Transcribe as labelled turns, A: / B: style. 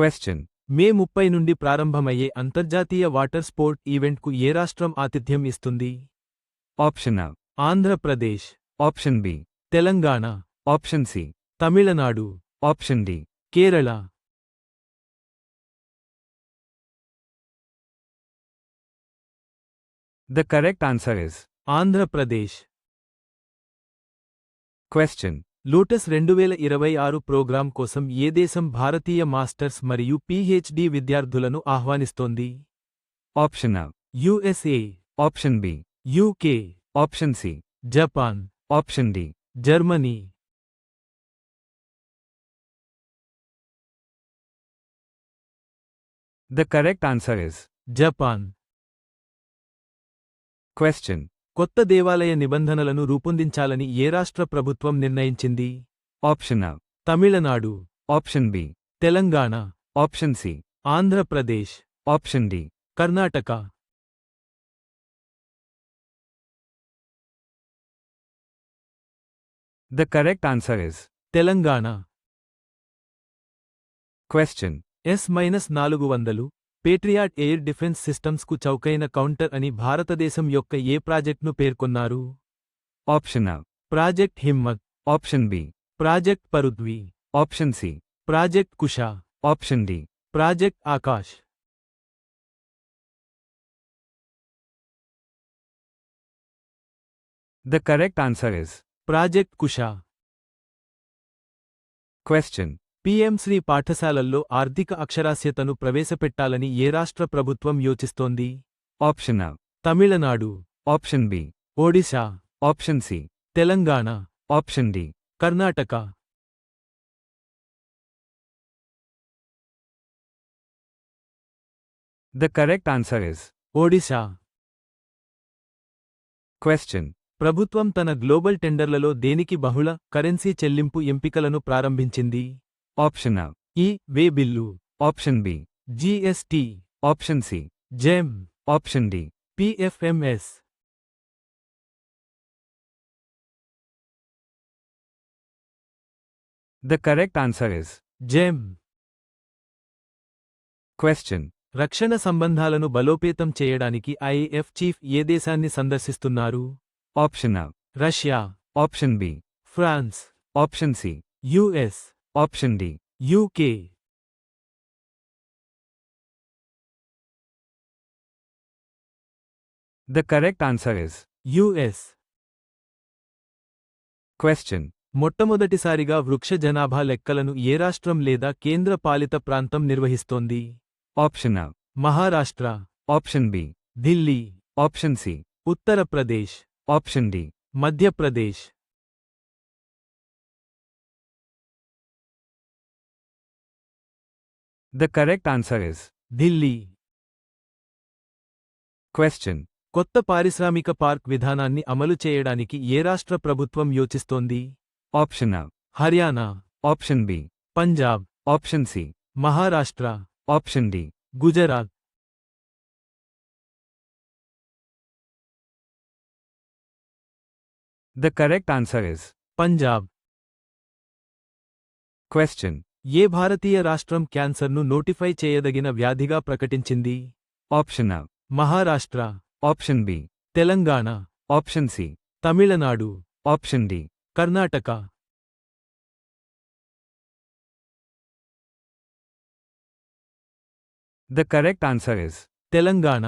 A: Question.
B: మే 30 నుండి ప్రారంభమయ్యే అంతర్జాతీయ వాటర్ స్పోర్ట్ ఈవెంట్కు ఏ రాష్ట్రం ఆతిథ్యం ఇస్తుంది?
A: Option A.
B: Andhra Pradesh,
A: Option B.
B: Telangana,
A: Option C.
B: Tamil Nadu,
A: Option D.
B: Kerala.
A: The correct answer is
B: Andhra Pradesh.
A: question.
B: Lotus 2026 programme కోసం ఏ దేశం భారతీయ మాస్టర్స్ మరియు పీహెచ్డీ విద్యార్థులను ఆహ్వానిస్తోంది?
A: Option A.
B: USA,
A: Option B.
B: UK,
A: Option C.
B: Japan,
A: Option D.
B: Germany.
A: The correct answer is
B: Japan.
A: question.
B: కొత్త దేవాలయ నిబంధనలను రూపొందించాలని ఏ రాష్ట్ర ప్రభుత్వం నిర్ణయించింది?
A: Option A.
B: Tamil Nadu,
A: Option B.
B: Telangana,
A: Option C.
B: Andhra Pradesh,
A: Option D.
B: Karnataka.
A: The correct answer is
B: Telangana.
A: question.
B: S-400 Patriot air defence సిస్టమ్స్కు చౌకైన counter అని భారతదేశం యొక్క ఏ ప్రాజెక్ట్ను పేర్కొన్నారు?
A: Option A.
B: Project Himmat,
A: Option B.
B: Project Prithvi,
A: Option C.
B: Project Kusha,
A: Option D.
B: Project Akash.
A: The correct answer is
B: project Kusha.
A: question.
B: PM Shri పాఠశాలల్లో ఆర్థిక అక్షరాస్యతను ప్రవేశపెట్టాలని ఏ రాష్ట్ర ప్రభుత్వం యోచిస్తోంది?
A: Option A.
B: Tamil Nadu,
A: Option B.
B: Odisha,
A: Option C.
B: Telangana,
A: Option D.
B: Karnataka.
A: The correct answer is
B: Odisha.
A: question.
B: ప్రభుత్వం తన global టెండర్లలో దేనికి బహుళ currency చెల్లింపు ఎంపికలను ప్రారంభించింది?
A: Option A.
B: E way bill,
A: Option B.
B: GST,
A: Option C.
B: GeM,
A: Option D.
B: PFMS.
A: The correct answer is
B: GeM.
A: question.
B: రక్షణ సంబంధాలను బలోపేతం చేయడానికి ఐఏఎఫ్ చీఫ్ ఏ దేశాన్ని సందర్శిస్తున్నారు?
A: Option A.
B: Russia,
A: Option B.
B: France,
A: Option C.
B: US,
A: Option D.
B: UK.
A: The correct answer is
B: US.
A: question.
B: మొట్టమొదటిసారిగా వృక్ష జనాభా లెక్కలను ఏ రాష్ట్రం లేదా కేంద్ర పాలిత ప్రాంతం నిర్వహిస్తోంది?
A: Option A.
B: Maharashtra,
A: Option B.
B: Delhi,
A: Option C.
B: Uttar Pradesh,
A: Option D.
B: Madhya Pradesh.
A: The correct answer is
B: Delhi.
A: question.
B: కొత్త పారిశ్రామిక పార్క్ విధానాన్ని అమలు చేయడానికి ఏ రాష్ట్ర ప్రభుత్వం యోచిస్తోంది?
A: Option A.
B: Haryana,
A: Option B.
B: Punjab,
A: Option C.
B: Maharashtra,
A: Option D.
B: Gujarat.
A: The correct answer is
B: Punjab.
A: question.
B: ఏ భారతీయ రాష్ట్రం క్యాన్సర్ను నోటిఫై చేయదగిన వ్యాధిగా ప్రకటించింది?
A: Option A.
B: Maharashtra,
A: Option B.
B: Telangana,
A: Option C.
B: Tamil Nadu,
A: Option D.
B: Karnataka.
A: The correct answer is
B: Telangana.